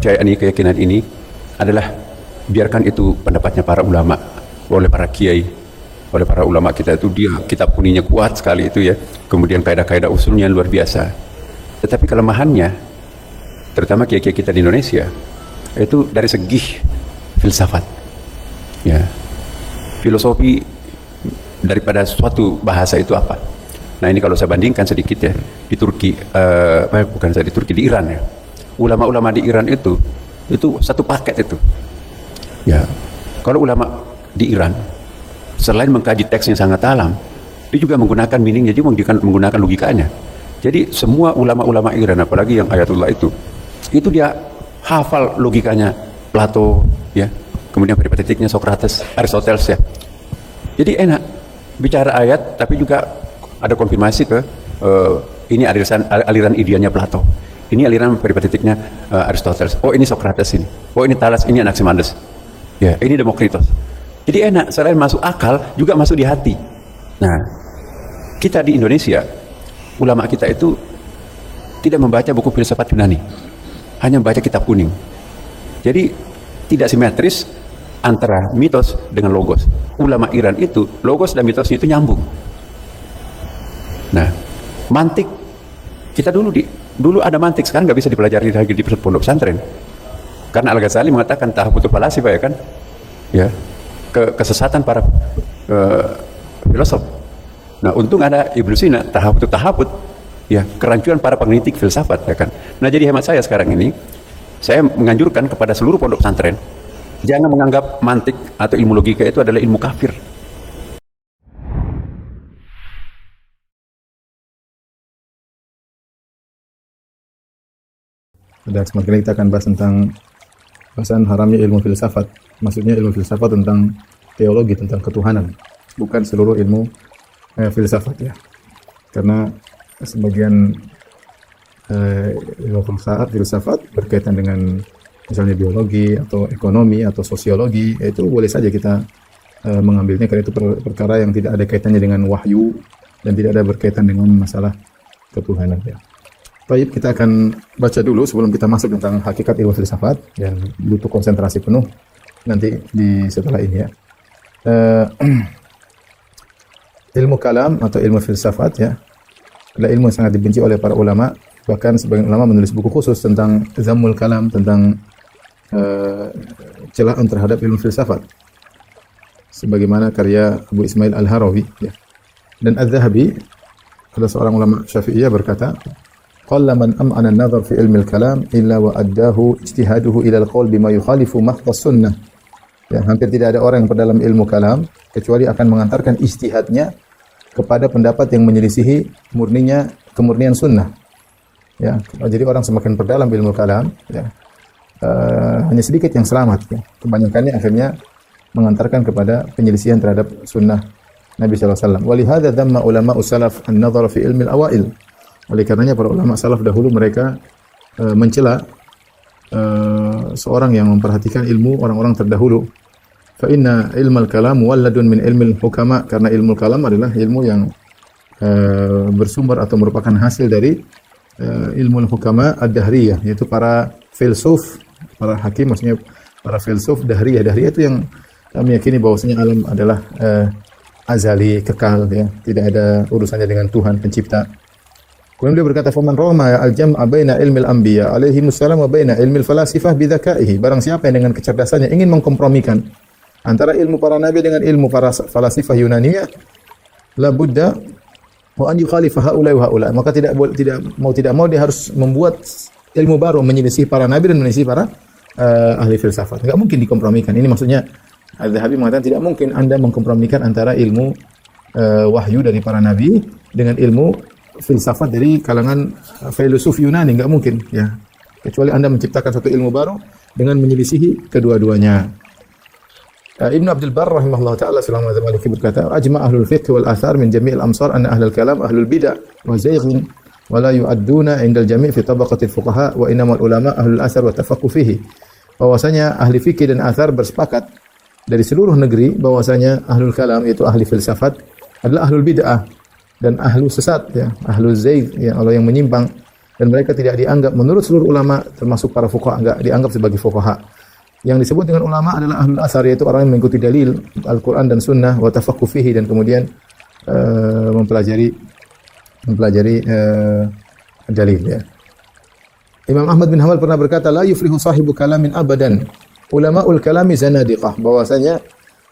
kepercayaan ini, keyakinan ini adalah biarkan itu pendapatnya para ulama, oleh para kiai, oleh para ulama kita itu, dia kitab kuningnya kuat sekali itu ya, kemudian kaidah-kaidah usulnya luar biasa. Tetapi kelemahannya, terutama kiai-kiai kita di Indonesia, itu dari segi filsafat, ya, filosofi daripada suatu bahasa itu apa. Nah ini kalau saya bandingkan sedikit ya, di Turki, bukan saya di Turki, di Iran ya, ulama-ulama di Iran itu satu paket itu. Ya, kalau ulama di Iran selain mengkaji teks yang sangat dalam, dia juga menggunakan meaningnya, juga menggunakan logikanya. Jadi semua ulama-ulama Iran, apalagi yang Ayatullah itu dia hafal logikanya Plato, ya, kemudian peripatetiknya Socrates, Aristoteles ya. Jadi enak bicara ayat, tapi juga ada konfirmasi ke ini aliran ideanya Plato, ini aliran peripatetiknya Aristoteles. Oh ini Socrates ini, oh ini Thales, ini Anaximander, ya ini Demokritos. Jadi enak, selain masuk akal juga masuk di hati. Nah kita di Indonesia, ulama kita itu tidak membaca buku filsafat Yunani, hanya membaca kitab kuning. Jadi tidak simetris antara mitos dengan logos. Ulama Iran itu logos dan mitosnya itu nyambung. Nah, mantik kita dulu ada mantik, sekarang nggak bisa dipelajari lagi di pondok pesantren. Karena Al-Ghazali mengatakan tahabutul falasifah, ya kan? Ya, kesesatan para filosof. Nah, untung ada Ibnu Sina, tahaput, ya, kerancuan para peneliti filsafat, ya kan. Nah, jadi hemat saya sekarang ini, saya menganjurkan kepada seluruh pondok pesantren, jangan menganggap mantik atau ilmu logika itu adalah ilmu kafir. Dan semakin kita akan bahas tentang bahasan haramnya ilmu filsafat. Maksudnya ilmu filsafat tentang teologi, tentang ketuhanan, bukan seluruh ilmu filsafat ya. Karena sebagian ilmu filsafat berkaitan dengan misalnya biologi atau ekonomi atau sosiologi, itu boleh saja kita mengambilnya karena itu perkara yang tidak ada kaitannya dengan wahyu dan tidak ada berkaitan dengan masalah ketuhanan ya. Baik, kita akan baca dulu sebelum kita masuk tentang hakikat ilmu filsafat yang butuh konsentrasi penuh nanti di setelah ini ya. Ilmu kalam atau ilmu filsafat ya adalah ilmu yang sangat dibenci oleh para ulama, bahkan sebagian ulama menulis buku khusus tentang zammul kalam, tentang celaan terhadap ilmu filsafat, sebagaimana karya Abu Ismail Al-Harawi ya. Dan Az-Zahabi, ada seorang ulama Syafi'iyah, berkata, qalla man am'ana an-nazar fi ilmi al-kalam illa wa addahu ijtihaduhu ila al-qawl bima yukhalifu mahta sunnah. Ya, hampir tidak ada orang yang berdalam ilmu kalam kecuali akan mengantarkan ijtihadnya kepada pendapat yang menyelisihi kemurnian sunnah. Ya, jadi orang semakin berdalam ilmu kalam, ya, hanya sedikit yang selamat. Ya. Kebanyakannya akhirnya mengantarkan kepada penyelisihan terhadap sunnah Nabi SAW. Walihada dhamma ulama salaf an-nazar fi ilmi al-awail. Oleh karenanya para ulama salaf dahulu mereka mencela seorang yang memperhatikan ilmu orang-orang terdahulu. Fa inna ilmal kalam waladun min ilmil hukama, karena ilmu kalam adalah ilmu yang bersumber atau merupakan hasil dari ilmu hukama ad-dahriyah, yaitu para filsuf, para hakim, maksudnya para filsuf dahriyah. Dahriyah itu yang meyakini bahwasanya alam adalah azali, kekal ya, tidak ada urusannya dengan Tuhan pencipta. Kemudian dia berkata, faman rama al-jam'a baina ilmil anbiya alaihi wassalam wa baina ilmil falasifah bidzakaihi. Barang siapa yang dengan kecerdasannya ingin mengkompromikan antara ilmu para nabi dengan ilmu para falasifah Yunaniyah, la budda wa an yukhalifa haula wa haula. Maka tidak mau dia harus membuat ilmu baru menyelisih para nabi dan menyelisih para ahli filsafat. Enggak mungkin dikompromikan. Ini maksudnya Az-Zahabi mengatakan tidak mungkin Anda mengkompromikan antara ilmu wahyu dari para nabi dengan ilmu filsafat dari kalangan filosof Yunani, enggak mungkin ya. Kecuali Anda menciptakan satu ilmu baru dengan menyelisihi kedua-duanya. Ibnu Abdul Barr rahimahullah taala selama zaman Maliki berkata, ajma ahlul fiqh wal athar min jami'il amsar anna ahlul kalam ahlul bid'ah wa zayghin wa la yu'adduna 'inda al-jami' fi tabaqatil fuqaha wa innamal ulama ahlul athar wa tafaqquh fihi. Bahwasanya ahli fikih dan athar bersepakat dari seluruh negeri bahwasanya ahlul kalam, yaitu ahli filsafat, adalah ahlul bid'ah dan ahlu sesat ya, ahlu zayd ya, Allah yang menyimpang. dan mereka tidak dianggap menurut seluruh ulama termasuk para fuqaha enggak dianggap sebagai fuqaha. Yang disebut dengan ulama adalah ahlul asar, yaitu orang yang mengikuti dalil Al-Qur'an dan Sunnah wa tafaqquh fihi, dan kemudian mempelajari dalil ya. Imam Ahmad bin Hanbal pernah berkata, la yuflihu sahibu kalamin abadan. Ulama'ul kalami zanadiqah, bahwasanya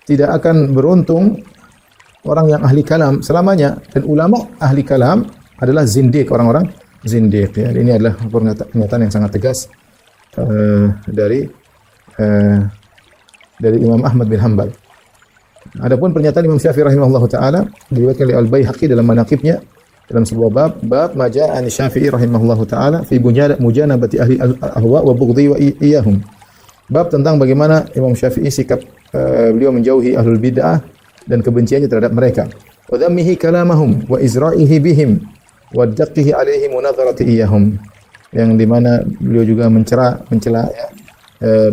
tidak akan beruntung orang yang ahli kalam selamanya, dan ulama ahli kalam adalah zindiq, orang-orang zindiq ya. Ini adalah pernyataan yang sangat tegas dari Imam Ahmad bin Hanbal. Adapun pernyataan Imam Syafi'i rahimahullahu taala diriwayatkan oleh Al-Baihaqi dalam manaqibnya dalam sebuah bab maja'an Syafi'i rahimahullahu taala fi mujanabati ahli al-ahwa wa bughdhi wa iyahum. Bab tentang bagaimana Imam Syafi'i sikap beliau menjauhi ahlul bid'ah dan kebenciannya terhadap mereka. Wa dhammihi kalamahum wa izra'ihi bihim wa daqqihi alaihim wa nadharati iyahum. Yang di mana beliau juga mencela ya,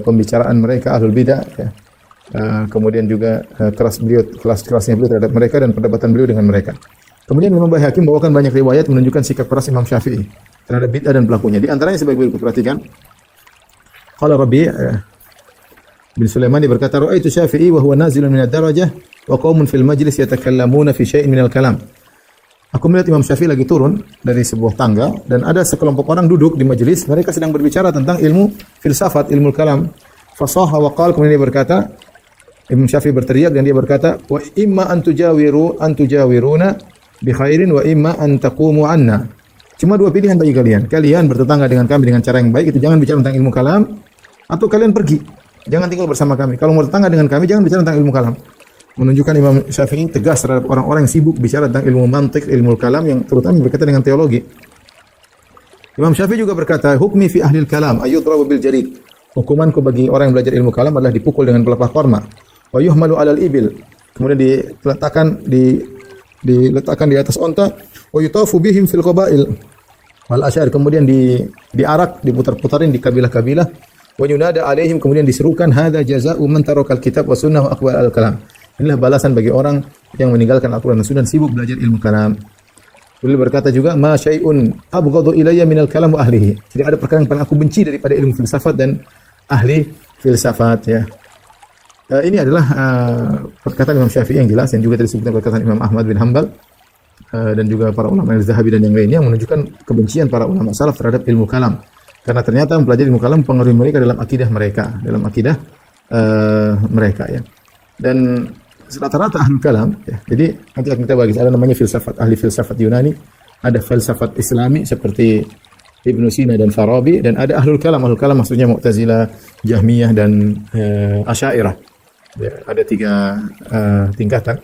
pembicaraan mereka ahlul bid'ah ya. Kemudian juga keras-kerasnya beliau terhadap mereka dan perdebatan beliau dengan mereka. Kemudian Imam Baihaqi membawakan banyak riwayat menunjukkan sikap keras Imam Syafi'i terhadap bid'ah dan pelakunya. Di antaranya sebagai berikut, perhatikan. Qala Rabi' bin Sulaiman berkata, "Ra'aitu Syafi'i wa huwa nazilun min ad-darajah wa qaumun fil majlis yatakallamuna fi syai'in min al-kalam." Aku melihat Imam Syafi'i lagi turun dari sebuah tangga dan ada sekelompok orang duduk di majelis, mereka sedang berbicara tentang ilmu filsafat, ilmu kalam. Fasaha wa qala, kemudian dia berkata, Imam Syafi'i berteriak dan dia berkata, "Wa imma an tujawiruna bi khairin wa imma an taqumu anna." Cuma dua pilihan bagi kalian. Kalian bertetangga dengan kami dengan cara yang baik, itu jangan bicara tentang ilmu kalam, atau kalian pergi. Jangan tinggal bersama kami. Kalau mau bertetangga dengan kami, jangan bicara tentang ilmu kalam. Menunjukkan Imam Syafi'i tegas terhadap orang-orang yang sibuk bicara tentang ilmu mantik, ilmu kalam yang terutama berkaitan dengan teologi. Imam Syafi'i juga berkata, "Hukmi fi ahli kalam ayyudrabu bil jarid." Hukumanku bagi orang yang belajar ilmu kalam adalah dipukul dengan pelepah korma. Wa yuhmalu 'alal ibil. Kemudian diletakkan di atas onta. Wa yutafu bihim fil qabail wal asyar. Kemudian diarak, diputar-putarin di kabilah-kabilah. Wa yunada 'alaihim, kemudian diserukan, "Hadza jazaa'u man tarakal kitab wa sunnah wa aqwal al-kalam." Inilah balasan bagi orang yang meninggalkan Al-Qur'an dan Sunnah, sibuk belajar ilmu kalam. Beliau berkata juga, "Ma syai'un abghadu ilayya minal kalam wa ahlihi." Tidak ada perkara yang paling aku benci daripada ilmu filsafat dan ahli filsafat ya. Ini adalah perkataan Imam Syafi'i yang jelas, yang juga disebutkan perkataan Imam Ahmad bin Hanbal dan juga para ulama Al-Zahabi dan yang lainnya, menunjukkan kebencian para ulama salaf terhadap ilmu kalam. Karena ternyata mempelajari ilmu kalam mempengaruhi mereka dalam akidah mereka ya. Dan rata-rata ahli kalam ya. Jadi nanti akan kita bagi, ada namanya filsafat, ahli filsafat Yunani, ada filsafat Islami seperti Ibnu Sina dan Farabi, dan ada ahlul kalam. Ahlul kalam maksudnya Mu'tazilah, Jahmiyah dan Asy'ariyah. Ya, ada tiga tingkatan.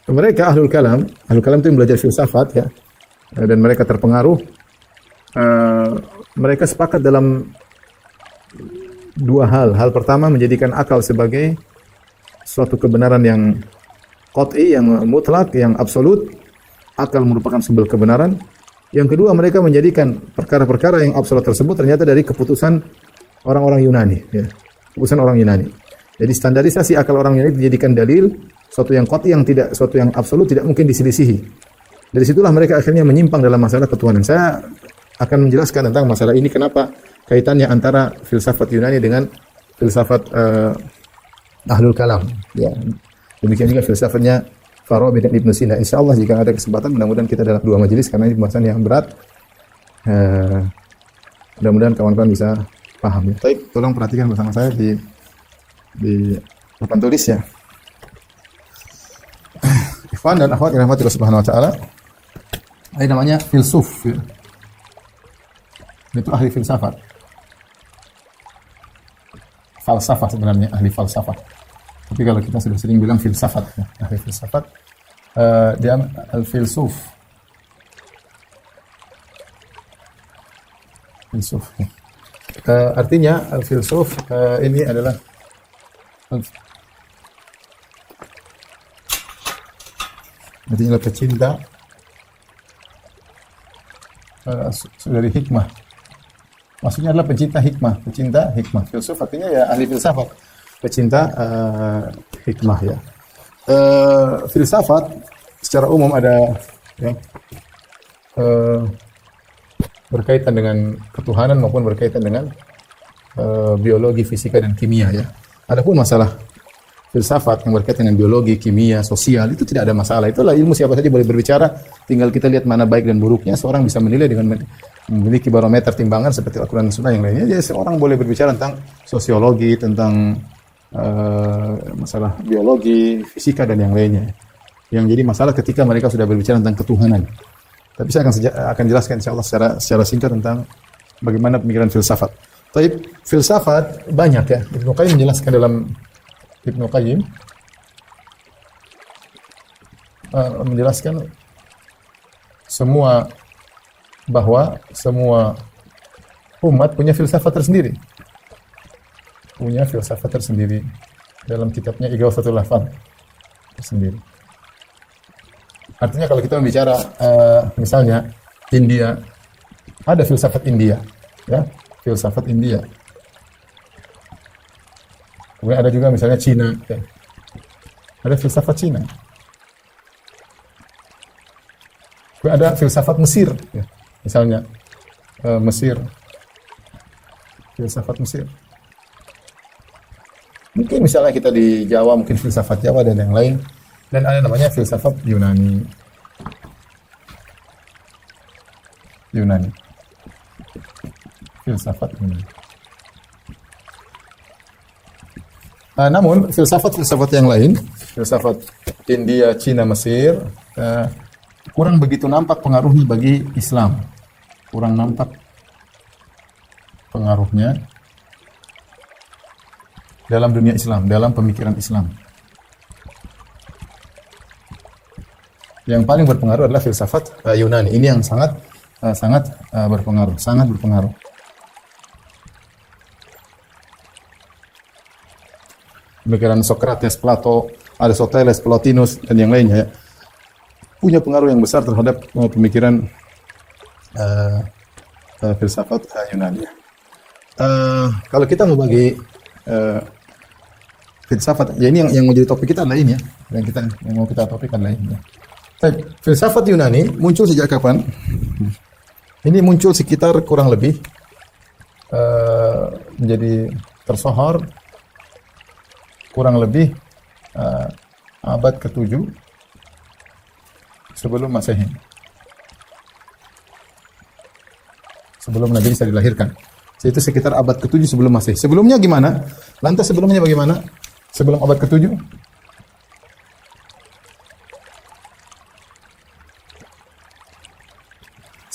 Mereka ahlul kalam itu yang belajar filsafat ya, dan mereka terpengaruh. Mereka sepakat dalam dua hal. Hal pertama, menjadikan akal sebagai suatu kebenaran yang qat'i, yang mutlak, yang absolut. Akal merupakan sumber kebenaran. Yang kedua, mereka menjadikan perkara-perkara yang absolut tersebut ternyata dari keputusan orang-orang Yunani ya. Keputusan orang Yunani. Jadi standarisasi akal orang Yunani dijadikan dalil, suatu yang qat'i, yang tidak, suatu yang absolut tidak mungkin diselisihi. Dari situlah mereka akhirnya menyimpang dalam masalah ketuhanan. Saya akan menjelaskan tentang masalah ini, kenapa kaitannya antara filsafat Yunani dengan filsafat ahlul kalam ya. Demikian juga filsafatnya Farabi dan Ibnu Sina. Insyaallah jika ada kesempatan, mudah-mudahan kita dalam dua majelis, karena ini pembahasan yang berat. Mudah-mudahan kawan-kawan bisa paham ya. Baik, tolong perhatikan bersama saya di papan tulis ya. Ikhwan dan akhwat yang dirahmati Allah Subhanahu wa taala. Ini namanya filsuf ya. Itu ahli filsafat. Falsafah sebenarnya, ahli falsafah. Tapi kalau kita sudah sering bilang filsafat ya, ahli filsafat, dia al-filsuf. Filsuf. Ya. Artinya al-filsuf ini adalah artinya pecinta dari hikmah. Maksudnya adalah pecinta hikmah. Filsuf artinya ya ahli filsafat, pecinta hikmah ya. Filsafat secara umum ada ya, berkaitan dengan ketuhanan maupun berkaitan dengan biologi, fisika dan kimia ya. Adapun masalah filsafat yang berkaitan dengan biologi, kimia, sosial itu tidak ada masalah. Itulah ilmu, siapa saja boleh berbicara, tinggal kita lihat mana baik dan buruknya. Seorang bisa menilai dengan memiliki barometer timbangan seperti Al-Quran dan Sunnah yang lainnya. Jadi seorang boleh berbicara tentang sosiologi, tentang masalah biologi, fisika dan yang lainnya. Yang jadi masalah ketika mereka sudah berbicara tentang ketuhanan. Tapi saya akan jelaskan insya Allah secara singkat tentang bagaimana pemikiran filsafat. Tapi filsafat banyak ya. Ibnu Qayyim menjelaskan dalam menjelaskan bahwa semua umat punya filsafat tersendiri. Punya filsafat tersendiri. Dalam kitabnya Ighathatul Lahfan tersendiri. Artinya kalau kita bicara misalnya India, ada filsafat India, ya, filsafat India. Kemudian ada juga misalnya Cina, ya. Ada filsafat Cina. Kemudian ada filsafat Mesir, ya. Misalnya Mesir, filsafat Mesir. Mungkin misalnya kita di Jawa, mungkin filsafat Jawa dan yang lain. Dan ada namanya filsafat Yunani. Filsafat Yunani. Namun filsafat yang lain, filsafat India, Cina, Mesir, kurang begitu nampak pengaruhnya bagi Islam. Kurang nampak pengaruhnya dalam dunia Islam, dalam pemikiran Islam. Yang paling berpengaruh adalah filsafat Yunani. Ini yang sangat berpengaruh, sangat berpengaruh. Pemikiran Socrates, Plato, Aristoteles, Plotinus dan yang lainnya ya, punya pengaruh yang besar terhadap pemikiran filsafat Yunani. Kalau kita mau bagi filsafat, ya ini yang menjadi topik kita adalah ini ya, yang mau kita topik adalah ini. Filsafat Yunani muncul sejak kapan? Ini muncul sekitar kurang lebih menjadi tersohor kurang lebih abad ke-7 sebelum Masehi. Sebelum Nabi Isa dilahirkan. Itu sekitar abad ke-7 sebelum Masehi. Sebelumnya gimana? Lantas sebelumnya bagaimana? Sebelum abad ke-7?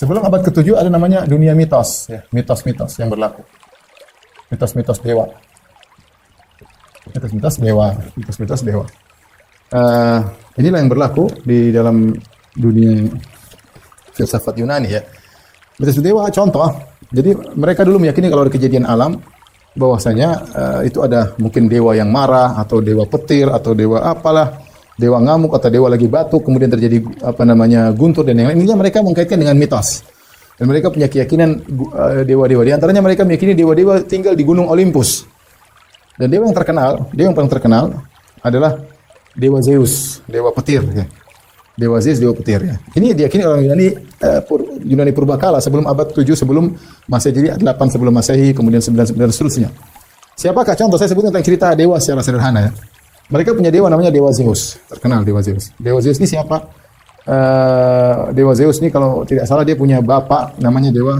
Sebelum abad ke-7 ada namanya dunia mitos, ya, mitos-mitos yang berlaku. Mitos-mitos dewa. Mitos-mitos dewa. Inilah yang berlaku di dalam dunia filsafat Yunani ya. Mitos dewa contoh. Jadi mereka dulu meyakini kalau ada kejadian alam bahwasanya itu ada mungkin dewa yang marah atau dewa petir atau dewa apalah, dewa ngamuk atau dewa lagi batuk, kemudian terjadi guntur dan yang lain. Ininya mereka mengkaitkan dengan mitos. Dan mereka punya keyakinan dewa-dewa. Di antaranya mereka meyakini dewa-dewa tinggal di Gunung Olympus. Dan dewa yang paling terkenal adalah dewa Zeus, dewa petir ya. Dewa Zeus, dewa petir ya. Ini diyakini orang Yunani purbakala sebelum abad 7 sebelum Masehi, jadi 8 sebelum Masehi, kemudian 9 dan seterusnya. Siapakah? Contoh saya sebutkan tentang cerita dewa secara sederhana ya. Mereka punya dewa namanya dewa Zeus, terkenal dewa Zeus. Dewa Zeus ini siapa? Dewa Zeus ini kalau tidak salah dia punya bapak namanya dewa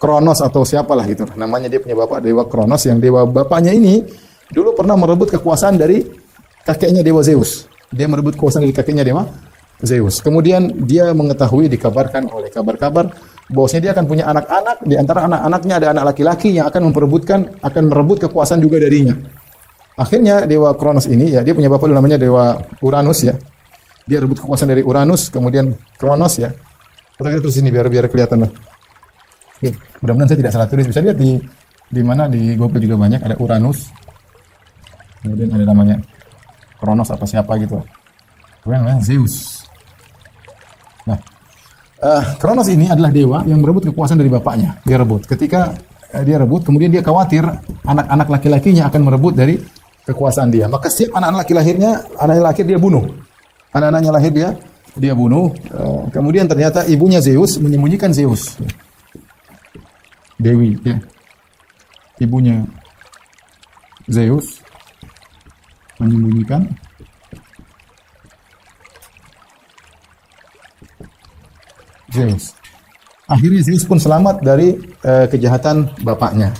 Kronos atau siapalah gitu. Namanya dia punya bapak dewa Kronos, yang dewa bapaknya ini dulu pernah merebut kekuasaan dari kakeknya dewa Zeus. Dia merebut kekuasaan dari kakeknya dewa Zeus. Kemudian dia mengetahui, dikabarkan oleh kabar-kabar bahwasanya dia akan punya anak-anak, di antara anak-anaknya ada anak laki-laki yang akan merebut kekuasaan juga darinya. Akhirnya dewa Kronos ini ya, dia punya bapak namanya dewa Uranus ya. Dia rebut kekuasaan dari Uranus, kemudian Kronos ya. Kita terus ini biar kelihatan lah. Oke, mudah-mudahan saya tidak salah tulis. Bisa lihat di mana di Google juga banyak ada Uranus. Kemudian ada namanya Kronos apa siapa gitu. Kemudian namanya Zeus. Nah, Kronos ini adalah dewa yang merebut kekuasaan dari bapaknya. Dia rebut. Ketika dia rebut, kemudian dia khawatir anak-anak laki-lakinya akan merebut dari kekuasaan dia. Maka setiap anak-anak anaknya lahir dia bunuh. Anak-anaknya lahir dia bunuh. Kemudian ternyata ibunya Zeus menyembunyikan Zeus. dewi, ya. Ibunya Zeus menyembunyikan Zeus. Akhirnya Zeus pun selamat dari kejahatan bapaknya.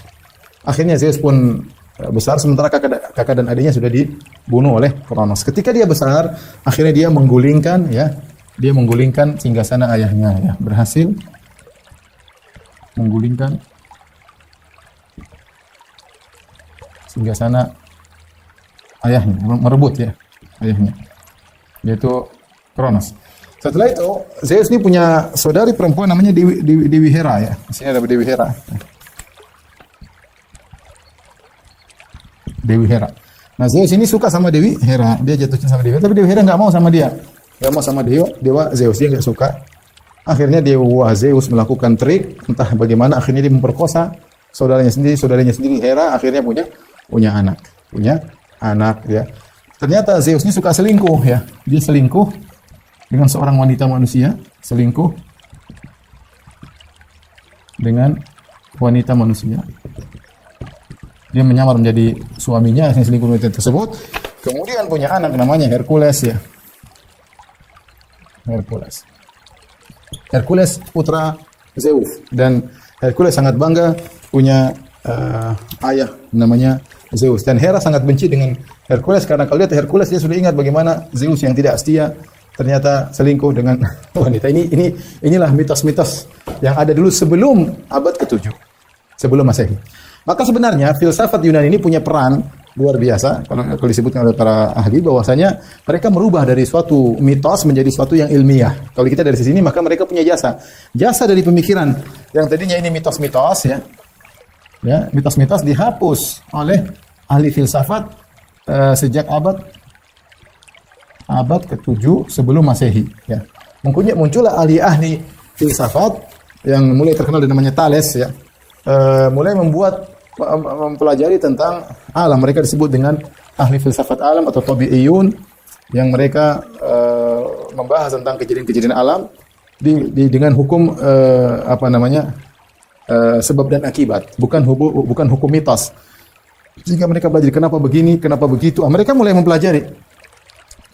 Akhirnya Zeus pun besar, sementara kakak dan adiknya sudah dibunuh oleh Kronos. Ketika dia besar, akhirnya dia menggulingkan, ya, dia menggulingkan singgasana ayahnya, ya, berhasil menggulingkan singgasana ayahnya, merebut, ya, ayahnya, yaitu Kronos. Setelah itu, Zeus ini punya saudari perempuan namanya Dewi Hera, ya. Di sini ada Dewi Hera. Dewi Hera. Nah, Zeus ini suka sama Dewi Hera, dia jatuh cinta sama Dewi Hera, tapi Dewi Hera nggak mau sama dia, nggak mau sama dewa Zeus, dia nggak suka. Akhirnya dewa Zeus melakukan trik, entah bagaimana, akhirnya dia memperkosa saudaranya sendiri Hera, akhirnya punya anak, ya. Ternyata Zeus ini suka selingkuh, ya, dia selingkuh dengan seorang wanita manusia, selingkuh dengan wanita manusia. Dia menyamar menjadi suaminya yang selingkuh wanita tersebut. Kemudian punya anak namanya Hercules, ya. Hercules putra Zeus, dan Hercules sangat bangga punya ayah namanya Zeus, dan Hera sangat benci dengan Hercules karena kalau lihat Hercules dia sudah ingat bagaimana Zeus yang tidak setia ternyata selingkuh dengan wanita. Inilah mitos-mitos yang ada dulu sebelum abad ke-7, sebelum Masehi. Maka sebenarnya filsafat Yunani ini punya peran luar biasa kalau disebutkan oleh para ahli, bahwasanya mereka merubah dari suatu mitos menjadi suatu yang ilmiah. Kalau kita dari sini, maka mereka punya jasa dari pemikiran yang tadinya ini mitos-mitos, ya, mitos-mitos dihapus oleh ahli filsafat sejak abad ke-7 sebelum Masehi, ya. Muncullah ahli-ahli filsafat yang mulai terkenal namanya Thales, ya. Mulai mempelajari tentang alam. Mereka disebut dengan ahli filsafat alam atau tabi'iyun, yang mereka membahas tentang kejadian-kejadian alam dengan hukum sebab dan akibat, bukan hukum mitos. Sehingga mereka belajar kenapa begini, kenapa begitu. Mereka mulai mempelajari.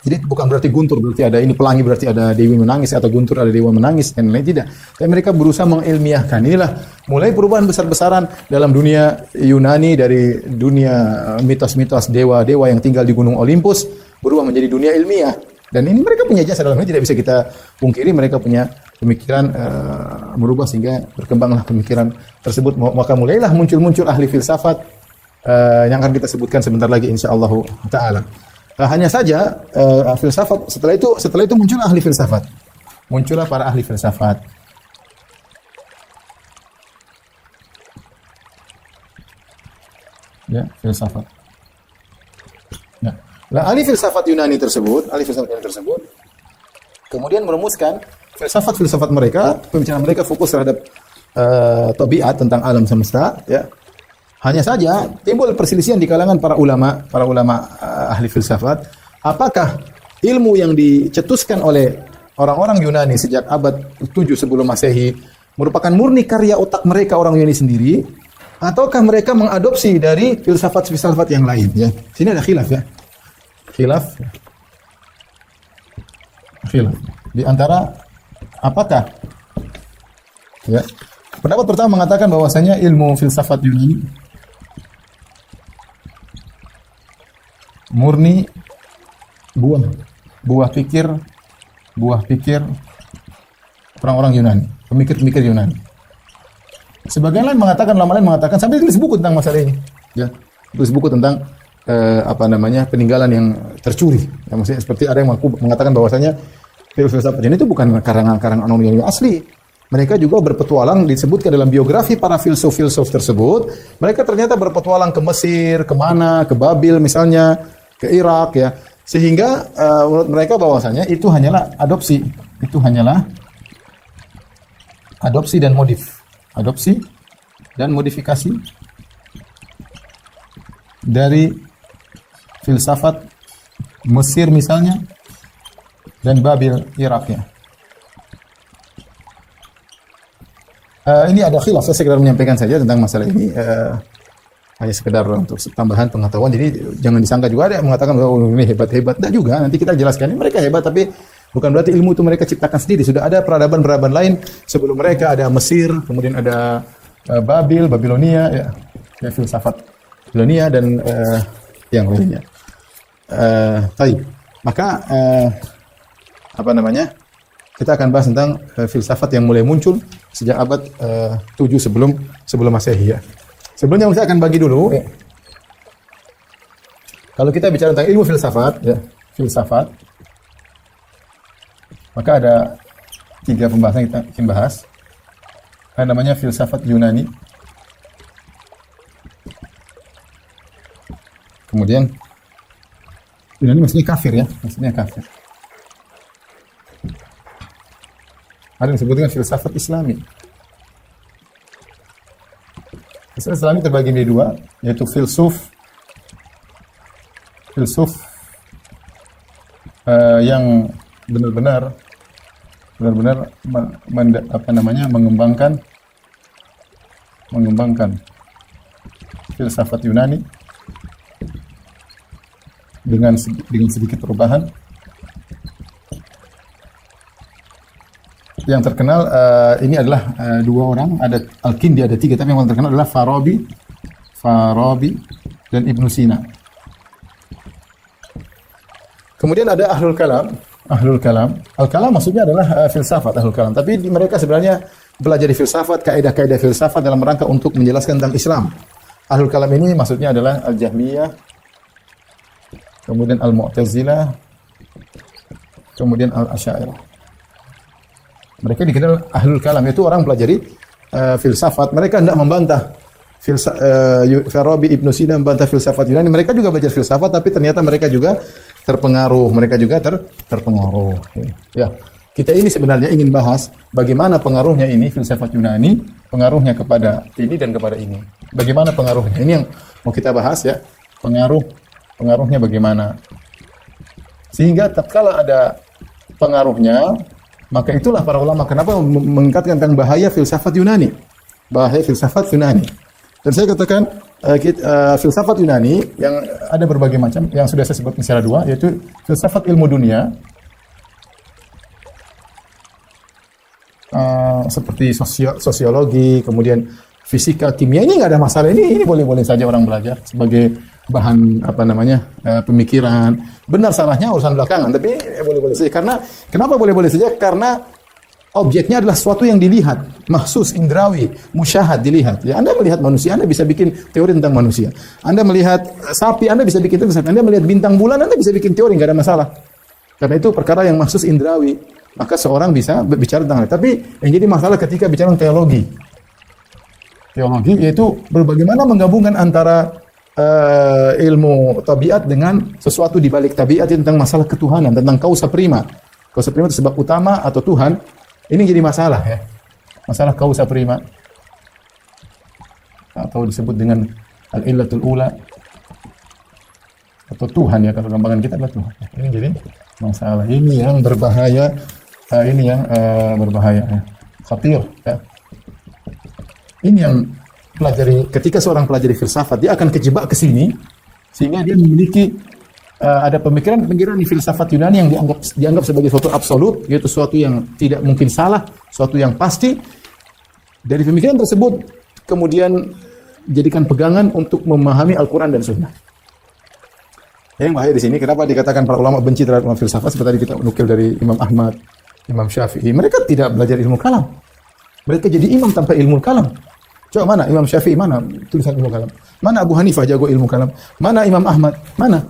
Jadi bukan berarti Guntur, berarti ada ini pelangi, berarti ada dewi menangis, atau Guntur ada dewa menangis, dan lain tidak. Tapi mereka berusaha mengilmiahkan. Inilah mulai perubahan besar-besaran dalam dunia Yunani, dari dunia mitos-mitos dewa-dewa yang tinggal di Gunung Olympus berubah menjadi dunia ilmiah. Dan ini mereka punya jasa dalam ini, tidak bisa kita pungkiri. Mereka punya pemikiran merubah sehingga berkembanglah pemikiran tersebut. Maka mulailah muncul ahli filsafat yang akan kita sebutkan sebentar lagi insyaallah taala. Hanya saja filsafat setelah itu muncul ahli filsafat. Muncullah para ahli filsafat. Ya, filsafat. Nah, ahli filsafat Yunani tersebut kemudian merumuskan filsafat mereka, pembicaraan mereka fokus terhadap tabiat, tentang alam semesta, ya. Hanya saja timbul perselisihan di kalangan para ulama ahli filsafat, apakah ilmu yang dicetuskan oleh orang-orang Yunani sejak abad 7 sebelum Masehi merupakan murni karya otak mereka orang Yunani sendiri, ataukah mereka mengadopsi dari filsafat yang lain, ya. Sini ada khilaf, ya. Khilaf di antara apakah, ya. Pendapat pertama mengatakan bahwasanya ilmu filsafat Yunani murni buah pikir orang-orang Yunani, pemikir Yunani. Sebagian lain mengatakan sampai tulis buku tentang masalah ini, ya. Tulis buku tentang peninggalan yang tercuri. Ya, maksudnya seperti ada yang mengatakan bahwasanya filsafat ini itu bukan karangan orang Yunani asli. Mereka juga berpetualang, disebutkan dalam biografi para filsuf tersebut. Mereka ternyata berpetualang ke Mesir, kemana, ke Babil misalnya, ke Irak, ya. Sehingga menurut mereka bahwasanya itu hanyalah adopsi dan modifikasi dari filsafat Mesir misalnya dan Babil, Irak, ya. Ini ada khilaf, saya sekedar menyampaikan saja tentang masalah ini. Hanya sekedar untuk tambahan pengetahuan. Jadi jangan disangka juga ada yang mengatakan oh ini hebat-hebat. Tidak juga. Nanti kita jelaskan. Mereka hebat tapi bukan berarti ilmu itu mereka ciptakan sendiri. Sudah ada peradaban-peradaban lain sebelum mereka. Ada Mesir, kemudian ada Babilonia, ya filsafat Babilonia dan yang lainnya. Baik. Maka apa namanya? Kita akan bahas tentang filsafat yang mulai muncul sejak abad 7 sebelum Masehi ya. Sebelumnya saya akan bagi dulu ya. Kalau kita bicara tentang ilmu filsafat ya, filsafat maka ada 3 pembahasan kita akan bahas. Ada namanya filsafat Yunani. Kemudian Yunani maksudnya kafir ya, maksudnya kafir. Ada yang disebut dengan filsafat Islami. Filsafat Islami terbagi menjadi 2, yaitu filsuf yang benar-benar mengembangkan filsafat Yunani dengan sedikit perubahan. Yang terkenal ini adalah 2 orang, ada Al-Kindi ada 3, tapi yang paling terkenal adalah Farabi dan Ibnu Sina. Kemudian ada Ahlul Kalam. Al-Kalam maksudnya adalah filsafat Ahlul Kalam, tapi mereka sebenarnya belajar filsafat, kaidah-kaidah filsafat dalam rangka untuk menjelaskan tentang Islam. Ahlul Kalam ini maksudnya adalah Al-Jahmiyah, kemudian Al-Mu'tazilah, kemudian Al-Asy'ariyah. Mereka dikenal Ahlul Kalam, yaitu orang pelajari filsafat. Mereka tidak membantah Farabi, Ibnu Sina membantah filsafat Yunani. Mereka juga belajar filsafat, tapi ternyata mereka juga terpengaruh. Terpengaruh. Ya, kita ini sebenarnya ingin bahas bagaimana pengaruhnya ini filsafat Yunani, pengaruhnya kepada ini dan kepada ini. Bagaimana pengaruhnya? Ini yang mau kita bahas ya. Pengaruhnya bagaimana? Sehingga tatkala ada pengaruhnya, maka itulah para ulama kenapa mengangkatkan tentang bahaya filsafat Yunani. Dan saya katakan filsafat Yunani yang ada berbagai macam, yang sudah saya sebutkan secara 2, yaitu filsafat ilmu dunia, seperti sosiologi, kemudian fisika, kimia. Ini nggak ada masalah, ini boleh-boleh saja orang belajar sebagai bahan pemikiran. Benar salahnya urusan belakangan, tapi boleh-boleh saja. Kenapa boleh-boleh saja? Karena objeknya adalah sesuatu yang dilihat, mahsus, indrawi, musyahad, dilihat. Ya, Anda melihat manusia, Anda bisa bikin teori tentang manusia. Anda melihat sapi, Anda bisa bikin teori. Anda melihat bintang bulan, Anda bisa bikin teori, nggak ada masalah. Karena itu perkara yang mahsus indrawi, maka seorang bisa berbicara tentang itu. Tapi yang jadi masalah ketika bicara teologi, yaitu bagaimana menggabungkan antara ilmu tabiat dengan sesuatu di balik tabiat tentang masalah ketuhanan, tentang causa prima. Causa prima itu sebab utama atau Tuhan. Ini jadi masalah ya. Masalah causa prima. Atau disebut dengan al-illatul ula. Atau Tuhan ya, kalau gampangan kita adalah Tuhan. Ini jadi masalah. Ini yang berbahaya. Berbahaya ya. Khatir ya. Ini yang ketika seorang pelajari filsafat, dia akan kejebak ke sini sehingga dia memiliki ada pemikiran filsafat Yunani yang dianggap sebagai suatu absolut, yaitu suatu yang tidak mungkin salah, suatu yang pasti. Dari pemikiran tersebut kemudian jadikan pegangan untuk memahami Al-Qur'an dan Sunnah. Yang bahaya di sini, kenapa dikatakan para ulama benci terhadap filsafat? Seperti tadi kita nukil dari Imam Ahmad, Imam Syafi'i. Mereka tidak belajar ilmu kalam. Mereka jadi imam tanpa ilmu kalam. Coba mana Imam Syafi'i, mana tulisan ilmu kalam? Mana Abu Hanifah jago ilmu kalam? Mana Imam Ahmad? Mana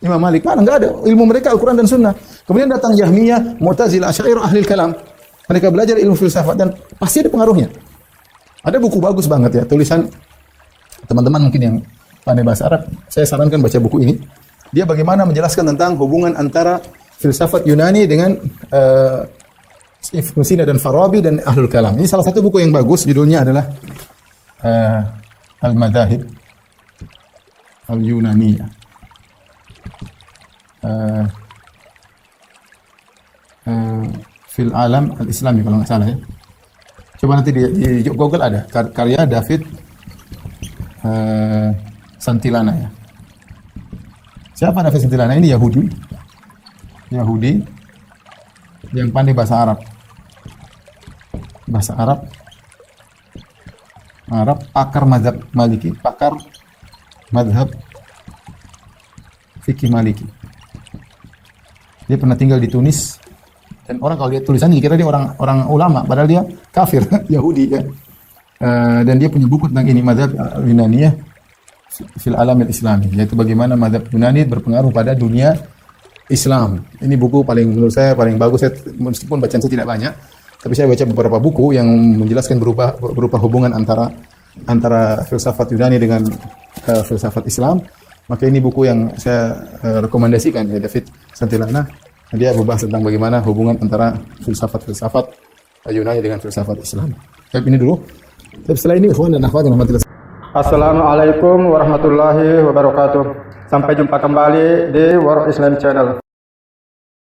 Imam Malik? Mana? Enggak ada. Ilmu mereka Al-Quran dan Sunnah. Kemudian datang Jahmiyah, Mu'tazilah, Asy'ariyah, Ahlul Kalam. Mereka belajar ilmu filsafat dan pasti ada pengaruhnya. Ada buku bagus banget ya, tulisan teman-teman mungkin yang pandai bahasa Arab, saya sarankan baca buku ini. Dia bagaimana menjelaskan tentang hubungan antara filsafat Yunani dengan Ibnu Sina dan Farabi dan Ahlul Kalam. Ini salah satu buku yang bagus, judulnya adalah Al-Madahib Al-Yunaniyah. Fil Alam Al-Islami kalau nggak salah ya. Coba nanti di Google ada karya David Santilana ya. Siapa David Santilana? Ini Yahudi yang pandai bahasa Arab. Bahasa Arab, pakar mazhab Maliki, pakar mazhab fikih Maliki. Dia pernah tinggal di Tunis dan orang kalau lihat tulisannya dikira dia orang ulama, padahal dia kafir Yahudi ya. Dan dia punya buku tentang ini mazhab Yunaniyah fil alam al-islami, yaitu bagaimana mazhab Yunani berpengaruh pada dunia Islam. Ini buku menurut saya paling bagus. Meskipun bacaan saya tidak banyak, tapi saya baca beberapa buku yang menjelaskan berupa hubungan antara filsafat Yunani dengan filsafat Islam. Maka ini buku yang saya rekomendasikan ya, David Santilana. Dia membahas tentang bagaimana hubungan antara filsafat Yunani dengan filsafat Islam. Tapi ini dulu. Tapi setelah ini ikhwan dan akhwat yang rahmatillah. Assalamualaikum warahmatullahi wabarakatuh. Sampai jumpa kembali di War Islam Channel.